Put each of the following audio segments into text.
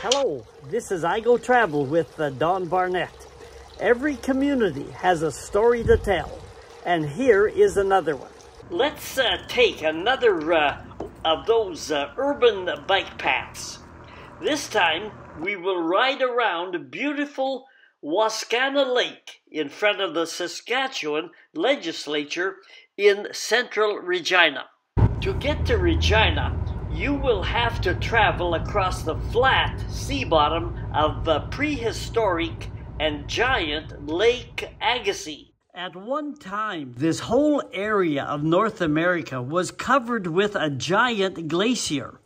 Hello, this is I Go Travel with Don Barnett. Every community has a story to tell, and here is another one. Let's take another of those urban bike paths. This time we will ride around beautiful Wascana Lake in front of the Saskatchewan legislature in central Regina. To get to Regina, you will have to travel across the flat sea bottom of the prehistoric and giant Lake Agissez. At one time, this whole area of North America was covered with a giant glacier.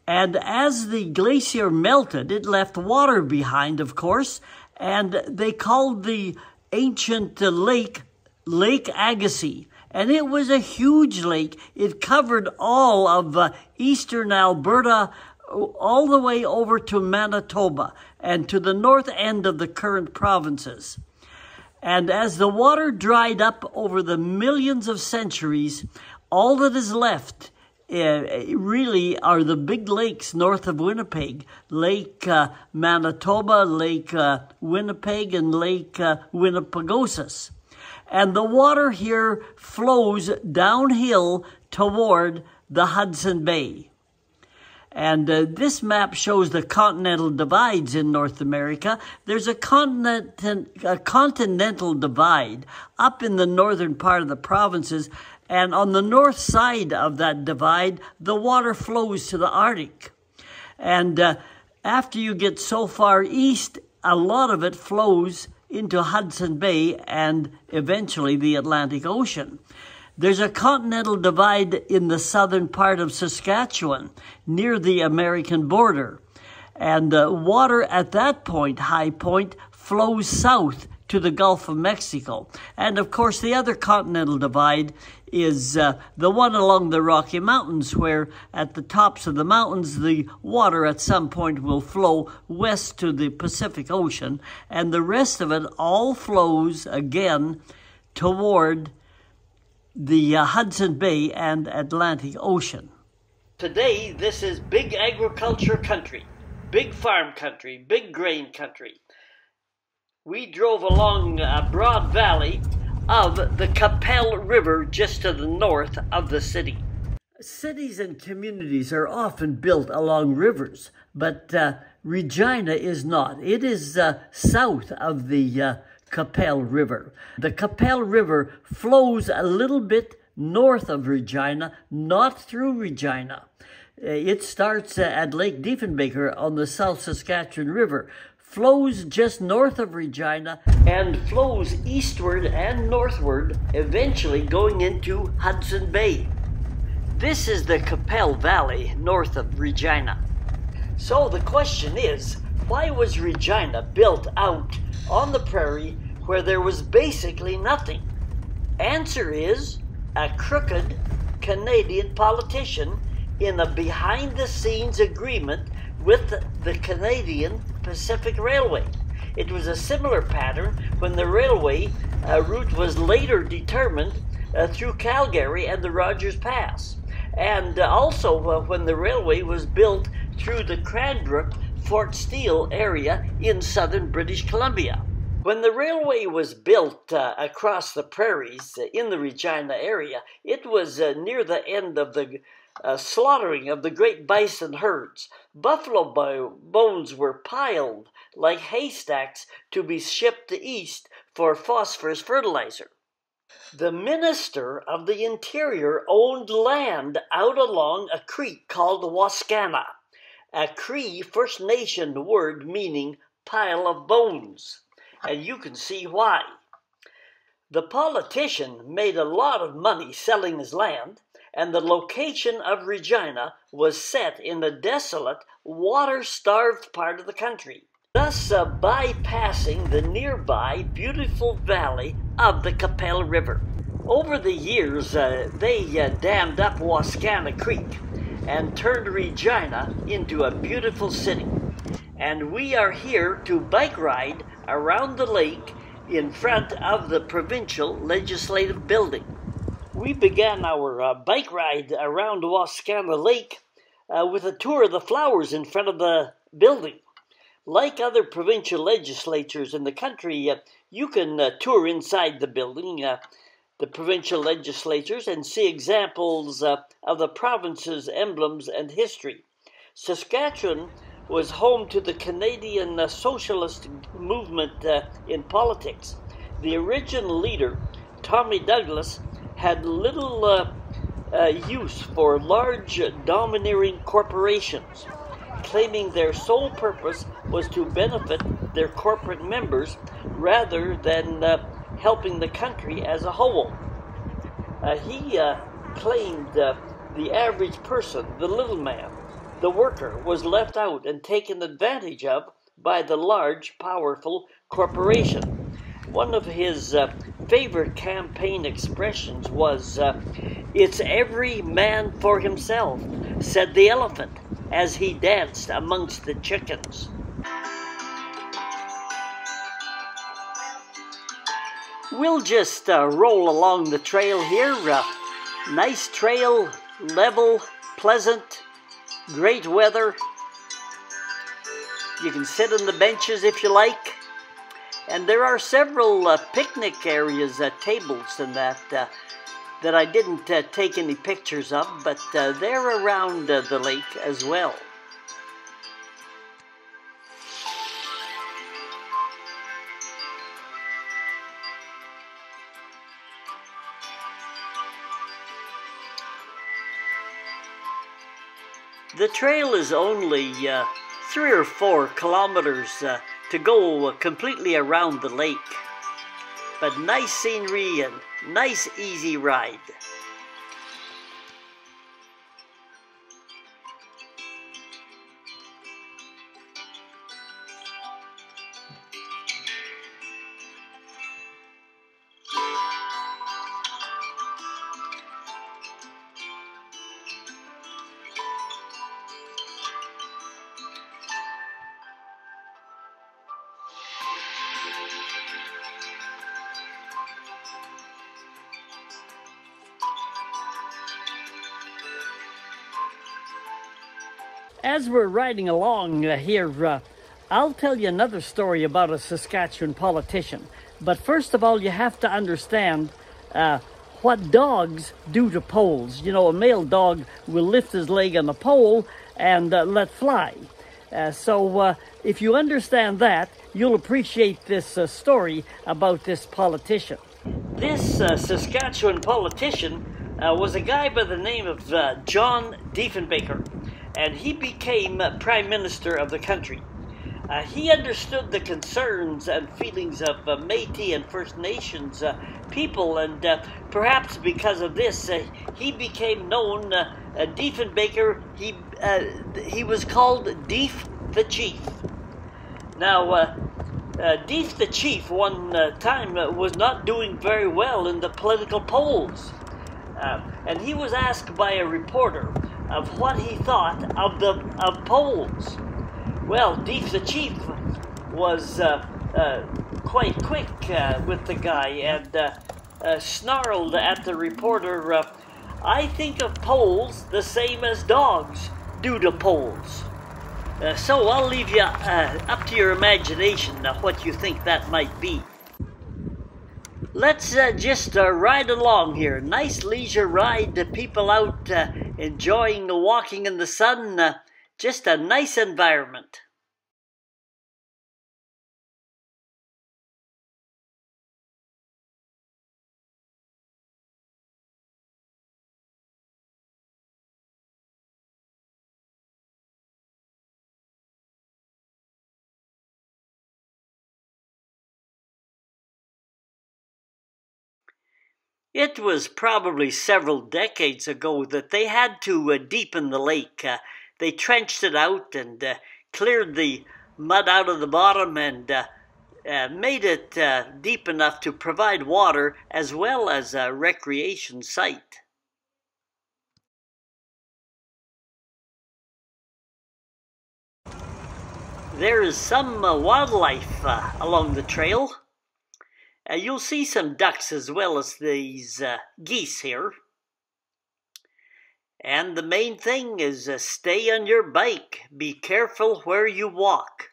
And as the glacier melted, it left water behind, of course, and they called the ancient lake Lake Agissez. And it was a huge lake. It covered all of eastern Alberta, all the way over to Manitoba and to the north end of the current provinces. And as the water dried up over the millions of centuries, all that is left really are the big lakes north of Winnipeg, Lake Manitoba, Lake Winnipeg, and Lake Winnipegosis. And the water here flows downhill toward the Hudson Bay. And this map shows the continental divides in North America. There's a continental divide up in the northern part of the provinces. And on the north side of that divide, the water flows to the Arctic. And after you get so far east, a lot of it flows into Hudson Bay and eventually the Atlantic Ocean. There's a continental divide in the southern part of Saskatchewan near the American border. And water at that point, high point, flows south to the Gulf of Mexico. And of course, the other continental divide is the one along the Rocky Mountains, where at the tops of the mountains, the water at some point will flow west to the Pacific Ocean, and the rest of it all flows again toward the Hudson Bay and Atlantic Ocean. Today, this is big agriculture country, big farm country, big grain country. We drove along a broad valley of the Qu'Appelle River just to the north of the city. Cities and communities are often built along rivers, but Regina is not. It is south of the Qu'Appelle River. The Qu'Appelle River flows a little bit north of Regina, not through Regina. It starts at Lake Diefenbaker on the South Saskatchewan River, flows just north of Regina, and flows eastward and northward, eventually going into Hudson Bay. This is the Qu'Appelle Valley north of Regina. So the question is, why was Regina built out on the prairie where there was basically nothing? Answer is, a crooked Canadian politician in a behind-the-scenes agreement with the Canadian Pacific Railway. It was a similar pattern when the railway route was later determined through Calgary and the Rogers Pass, and also when the railway was built through the Cranbrook Fort Steele area in southern British Columbia. When the railway was built across the prairies in the Regina area, it was near the end of the slaughtering of the great bison herds. Buffalo bones were piled like haystacks to be shipped east for phosphorus fertilizer. The Minister of the Interior owned land out along a creek called Wascana, a Cree First Nation word meaning pile of bones, and you can see why. The politician made a lot of money selling his land, and the location of Regina was set in the desolate, water-starved part of the country, thus bypassing the nearby beautiful valley of the Qu'Appelle River. Over the years, they dammed up Wascana Creek and turned Regina into a beautiful city. And we are here to bike ride around the lake in front of the provincial legislative building. We began our bike ride around Wascana Lake with a tour of the flowers in front of the building. Like other provincial legislatures in the country, you can tour inside the building, the provincial legislatures, and see examples of the province's emblems and history. Saskatchewan was home to the Canadian socialist movement in politics. The original leader, Tommy Douglas, had little use for large domineering corporations, claiming their sole purpose was to benefit their corporate members rather than helping the country as a whole. He claimed the average person, the little man, the worker, was left out and taken advantage of by the large, powerful corporation. One of his favorite campaign expressions was, "It's every man for himself," said the elephant as he danced amongst the chickens. We'll just roll along the trail here. Nice trail, level, pleasant, great weather. You can sit on the benches if you like. And there are several picnic areas, tables and that I didn't take any pictures of, but they're around the lake as well. The trail is only 3 or 4 kilometers to go completely around the lake. But nice scenery and nice easy ride. As we're riding along here, I'll tell you another story about a Saskatchewan politician. But first of all, you have to understand what dogs do to poles. You know, a male dog will lift his leg on a pole and let fly. So if you understand that, you'll appreciate this story about this politician. This Saskatchewan politician was a guy by the name of John Diefenbaker, and he became Prime Minister of the country. He understood the concerns and feelings of Métis and First Nations people, and perhaps because of this, he became known, Diefenbaker, he was called Dief the Chief. Now, Dief the Chief one time was not doing very well in the political polls, and he was asked by a reporter of what he thought of polls. Well, Dief the Chief was quite quick with the guy and snarled at the reporter, "I think of polls the same as dogs do to polls." So I'll leave you up to your imagination what you think that might be. Let's just ride along here. Nice leisure ride. People out enjoying the walking in the sun. Just a nice environment. It was probably several decades ago that they had to deepen the lake. They trenched it out and cleared the mud out of the bottom and made it deep enough to provide water as well as a recreation site. There is some wildlife along the trail. You'll see some ducks as well as these geese here. And the main thing is stay on your bike. Be careful where you walk.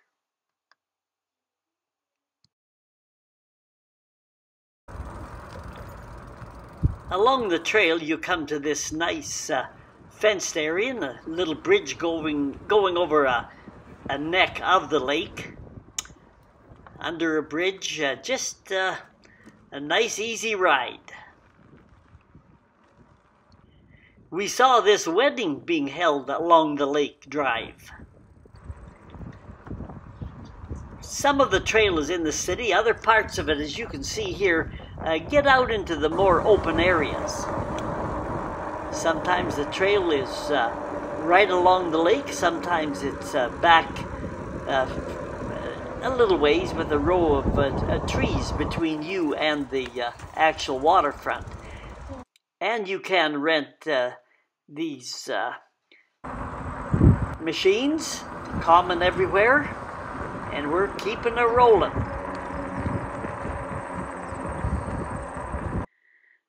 Along the trail you come to this nice fenced area and a little bridge going over a neck of the lake. Under a bridge, just a nice easy ride. We saw this wedding being held along the lake drive. Some of the trail is in the city, other parts of it, as you can see here, get out into the more open areas. Sometimes the trail is right along the lake, sometimes it's back a little ways with a row of trees between you and the actual waterfront. And you can rent these machines, common everywhere, and we're keeping it rolling.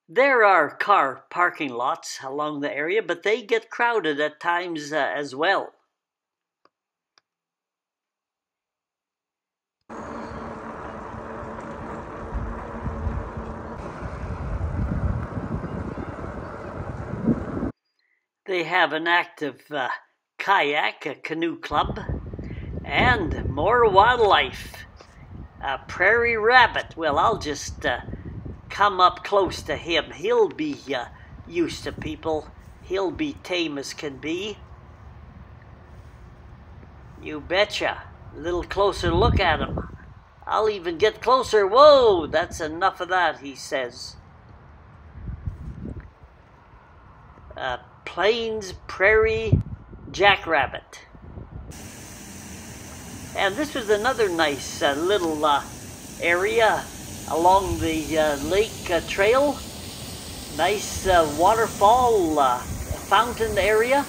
There are car parking lots along the area, but they get crowded at times as well. They have an active kayak, a canoe club, and more wildlife. A prairie rabbit. Well, I'll just come up close to him. He'll be used to people. He'll be tame as can be. You betcha. A little closer look at him. I'll even get closer. Whoa, that's enough of that, he says. Plains prairie jackrabbit. And this was another nice little area along the lake trail. Nice waterfall fountain area.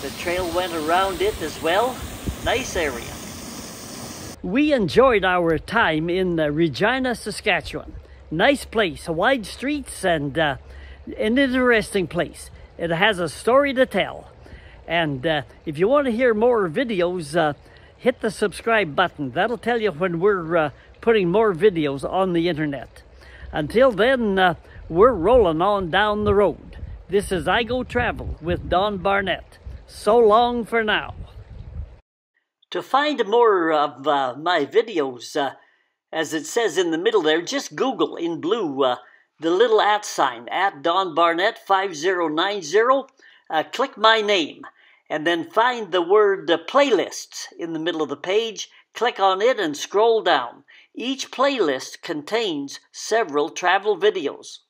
The trail went around it as well. Nice area. We enjoyed our time in Regina, Saskatchewan. Nice place, wide streets and an interesting place. It has a story to tell. And if you want to hear more videos, hit the subscribe button. That'll tell you when we're putting more videos on the internet. Until then, we're rolling on down the road. This is I Go Travel with Don Barnett. So long for now. To find more of my videos, as it says in the middle there, just Google in blue the little @ sign, @DonBarnett5090. Click my name, and then find the word playlists in the middle of the page. Click on it and scroll down. Each playlist contains several travel videos.